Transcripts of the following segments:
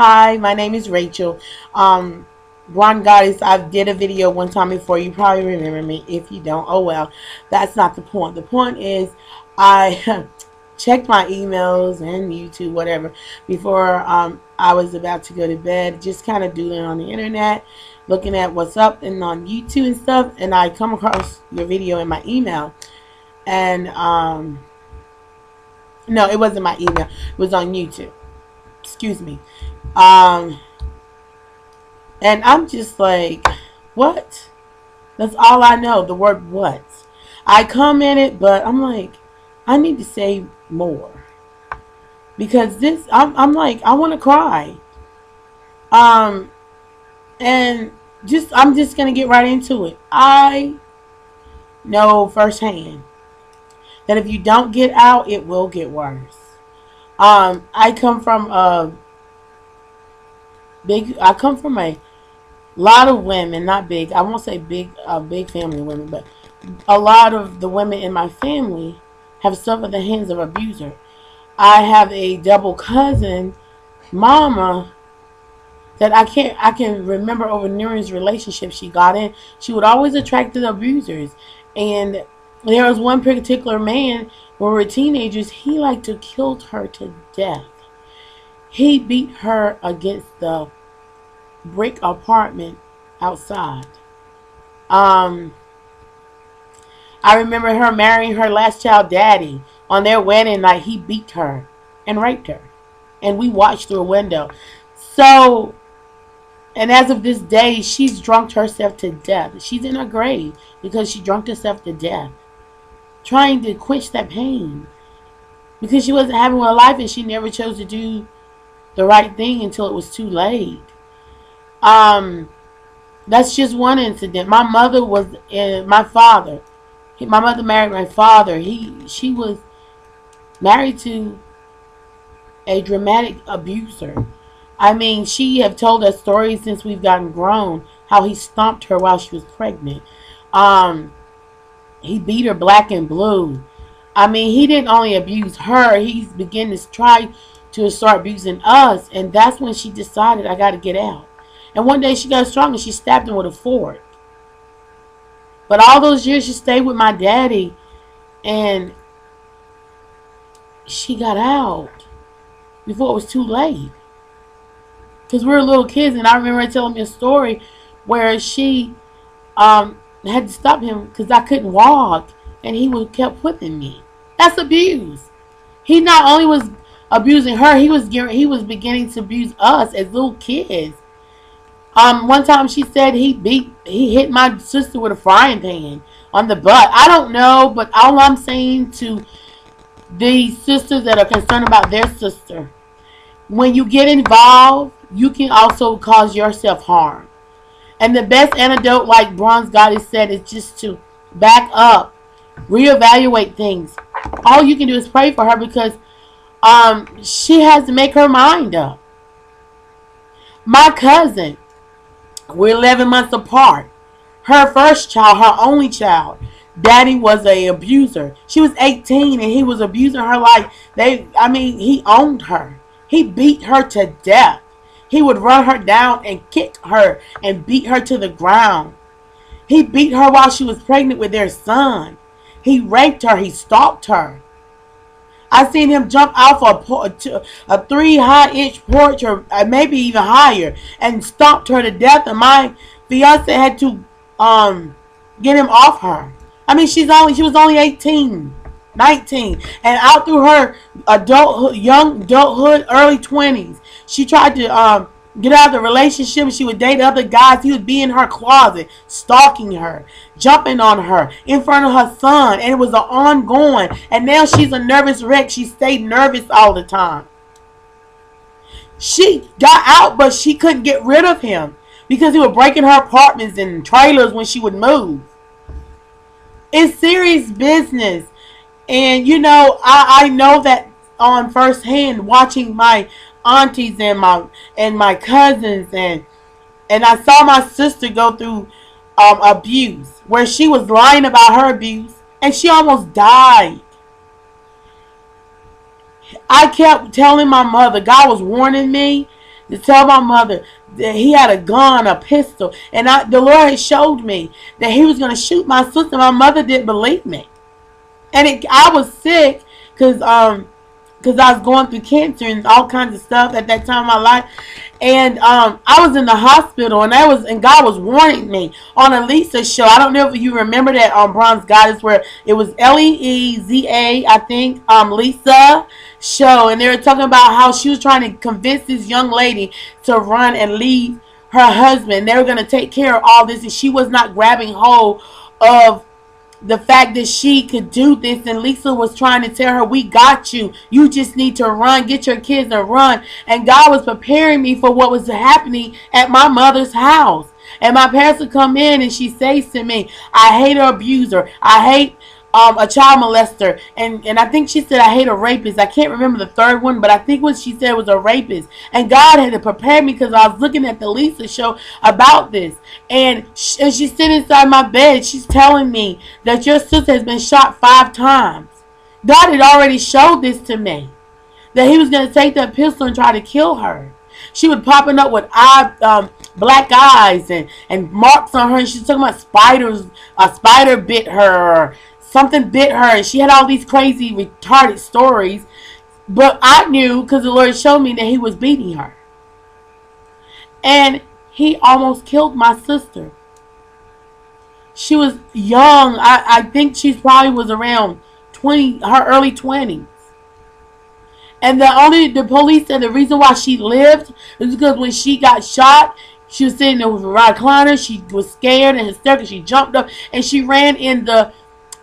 Hi, my name is Rachel. One Goddess, I did a video one time before. You probably remember me. If you don't, oh well. That's not the point. The point is I checked my emails and YouTube, whatever, before I was about to go to bed. Just kind of doodling on the internet, looking at what's up and on YouTube and stuff. And I come across your video in my email. And no, it wasn't my email. It was on YouTube. Excuse me. Um, and I'm just like, what? That's all I know. The word what. I commented, but I'm like, I need to say more because this. I'm like, I want to cry. Um, and I'm just gonna get right into it. I know firsthand that if you don't get out, it will get worse. I come from a I come from a lot of women, not big. I won't say big, big family of women, but a lot of the women in my family have suffered the hands of abuser. I have a double cousin, mama, that I can remember over numerous relationships she got in. She would always attract the abusers, and there was one particular man when we were teenagers. He liked to kill her to death. He beat her against the brick apartment outside. Um, I remember her marrying her last child daddy. On their wedding night, he beat her and raped her. And we watched through a window. So, and as of this day, she's drunk herself to death. She's in her grave because she drunk herself to death. Trying to quench that pain. Because she wasn't having a life and she never chose to do the right thing until it was too late. That's just one incident. My mother was my father. My mother married my father. She was married to a dramatic abuser. I mean, she have told us stories since we've gotten grown how he stomped her while she was pregnant. He beat her black and blue. I mean, he didn't only abuse her. He's beginning to try to start abusing us, and that's when she decided I got to get out. And one day she got strong and she stabbed him with a fork. But all those years she stayed with my daddy, and she got out before it was too late. Because we were little kids, and I remember her telling me a story where she had to stop him because I couldn't walk, and he would kept whipping me. That's abuse. He not only was abusing her, he was beginning to abuse us as little kids. One time she said he hit my sister with a frying pan on the butt. I don't know, but all I'm saying to the sisters that are concerned about their sister, when you get involved, you can also cause yourself harm. And the best antidote, like Bronze Goddess said, is just to back up, reevaluate things. All you can do is pray for her because she has to make her mind up. My cousin, we're 11 months apart. Her first child, her only child, daddy was a abuser. She was 18 and he was abusing her like he owned her. He beat her to death. He would run her down and kick her and beat her to the ground. He beat her while she was pregnant with their son. He raped her. He stalked her. I seen him jump off a 3-high-inch porch or maybe even higher and stomped her to death. And my fiance had to get him off her. I mean, she was only 18, 19, and out through her young adulthood, early 20s, she tried to get out of the relationship. She would date other guys. He would be in her closet, stalking her, jumping on her in front of her son, and it was an ongoing. And now she's a nervous wreck. She stayed nervous all the time. She got out, but she couldn't get rid of him because he was breaking her apartments and trailers when she would move. It's serious business. And I know that on first hand, watching my aunties and my cousins, and I saw my sister go through abuse where she was lying about her abuse and she almost died. I kept telling my mother, God was warning me to tell my mother that he had a gun, a pistol, and the Lord had showed me that he was going to shoot my sister. My mother didn't believe me, and I was sick because I was going through cancer and all kinds of stuff at that time of my life. And I was in the hospital, and God was warning me on a Lisa show. I don't know if you remember that on Bronze Goddess, where it was Leeza, I think, Lisa show, and they were talking about how she was trying to convince this young lady to run and leave her husband. They were going to take care of all this, and she was not grabbing hold of the fact that she could do this. And Lisa was trying to tell her, we got you, you just need to run, get your kids and run. And God was preparing me for what was happening at my mother's house. And my parents would come in, and she says to me, I hate an abuser, I hate a child molester, and I think she said I hate a rapist. I can't remember the third one, but I think what she said was a rapist. And God had to prepare me, because I was looking at the Lisa show about this, and she's sitting inside my bed. She's telling me that your sister has been shot 5 times. God had already showed this to me, that he was going to take that pistol and try to kill her. She was popping up with black eyes and marks on her, and she was talking about spiders. A spider bit her, something bit her, and she had all these crazy, retarded stories. But I knew, because the Lord showed me, that he was beating her. And he almost killed my sister. She was young. I think she probably was around 20, her early 20s. And the police said the reason why she lived is because when she got shot, she was sitting there with a recliner. She was scared and hysterical. She jumped up and she ran in the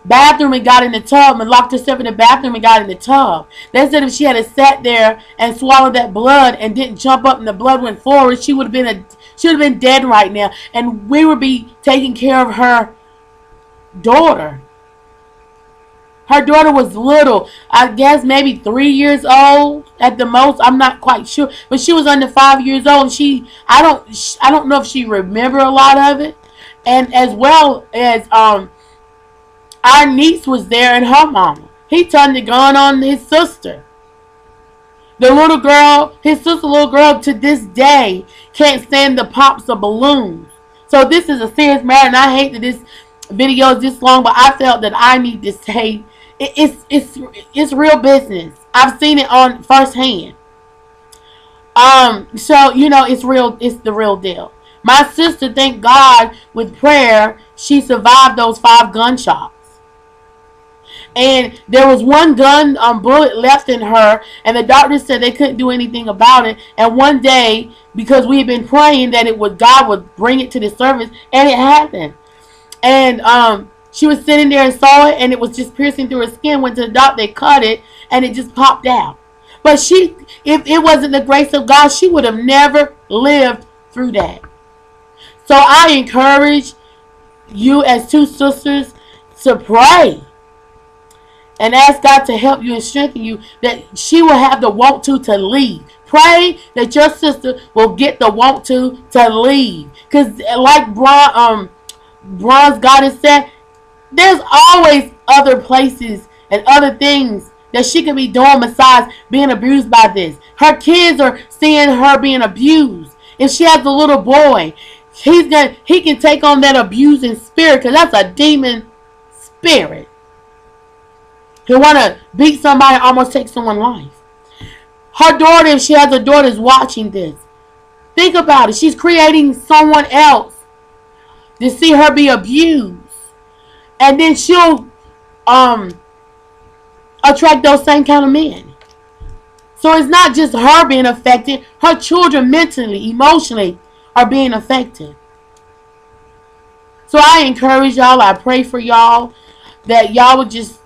bathroom and got in the tub and locked herself in the bathroom and got in the tub. They said if she had sat there and swallowed that blood and didn't jump up and the blood went forward, she would have been dead right now. And we would be taking care of her daughter. Her daughter was little. I guess maybe 3 years old at the most. I'm not quite sure. But she was under 5 years old. And I don't know if she remembered a lot of it. And as well as our niece was there and her mama. He turned the gun on his sister. The little girl, his sister, little girl, to this day can't stand the pops of balloons. So this is a serious matter, and I hate that this video is this long, but I felt that I need to say it's real business. I've seen it on firsthand. So it's real. It's the real deal. My sister, thank God, with prayer, she survived those 5 gunshots. And there was one gun bullet left in her, and the doctor said they couldn't do anything about it. And one day, because we had been praying that God would bring it to the surface, and it happened. And she was sitting there and saw it, and it was just piercing through her skin. Went to the doctor, they cut it, and it just popped out. But if it wasn't the grace of God, she would have never lived through that. So I encourage you as 2 sisters to pray and ask God to help you and strengthen you, that she will have the want to leave. Pray that your sister will get the want to leave. Because like Bronze Goddess said, there's always other places and other things that she could be doing besides being abused by this. Her kids are seeing her being abused. If she has a little boy, he can take on that abusing spirit, because that's a demon spirit. He'll want to beat somebody, almost take someone's life. Her daughter, if she has a daughter, is watching this. Think about it. She's creating someone else to see her be abused. And then she'll attract those same kind of men. So it's not just her being affected. Her children mentally, emotionally are being affected. So I encourage y'all. I pray for y'all that y'all would just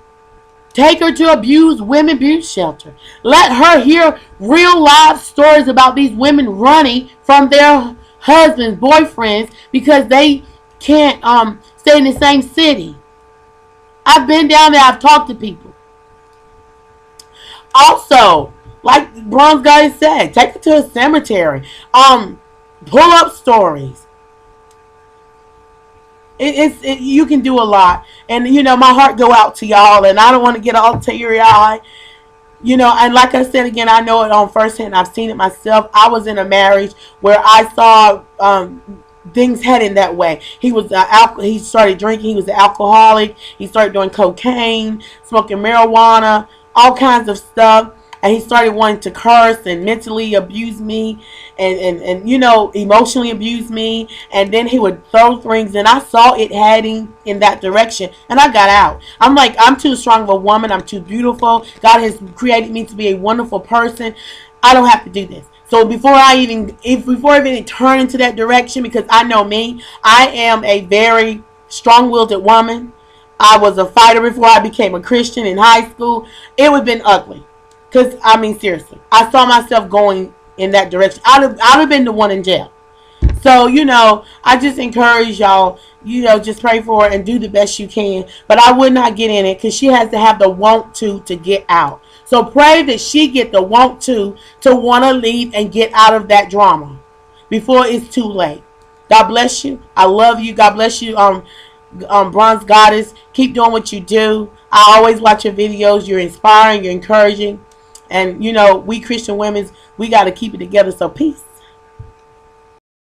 take her to women abuse shelter. Let her hear real live stories about these women running from their husbands, boyfriends, because they can't stay in the same city. I've been down there. I've talked to people. Also, like Bronze Goddess said, take her to a cemetery. Pull up stories. You can do a lot. And my heart go out to y'all, and I don't want to get all teary-eyed. You know, and like I said again, I know it on first hand. I've seen it myself. I was in a marriage where I saw things heading that way. He started drinking. He was an alcoholic. He started doing cocaine, smoking marijuana, all kinds of stuff. And he started wanting to curse and mentally abuse me and you know, emotionally abuse me. And then he would throw things, and I saw it heading in that direction, and I got out. I'm like, I'm too strong of a woman. I'm too beautiful. God has created me to be a wonderful person. I don't have to do this. So before I even turn into that direction, because I know me, I am a very strong-willed woman. I was a fighter before I became a Christian in high school. It would have been ugly. Because, I mean, seriously, I saw myself going in that direction. I'd have been the one in jail. So, you know, I just encourage y'all, you know, just pray for her and do the best you can. But I would not get in it because she has to have the want to get out. So pray that she get the want to want to leave and get out of that drama before it's too late. God bless you. I love you. God bless you. Bronze Goddess, keep doing what you do. I always watch your videos. You're inspiring. You're encouraging. And, you know, we Christian women, we got to keep it together. So peace.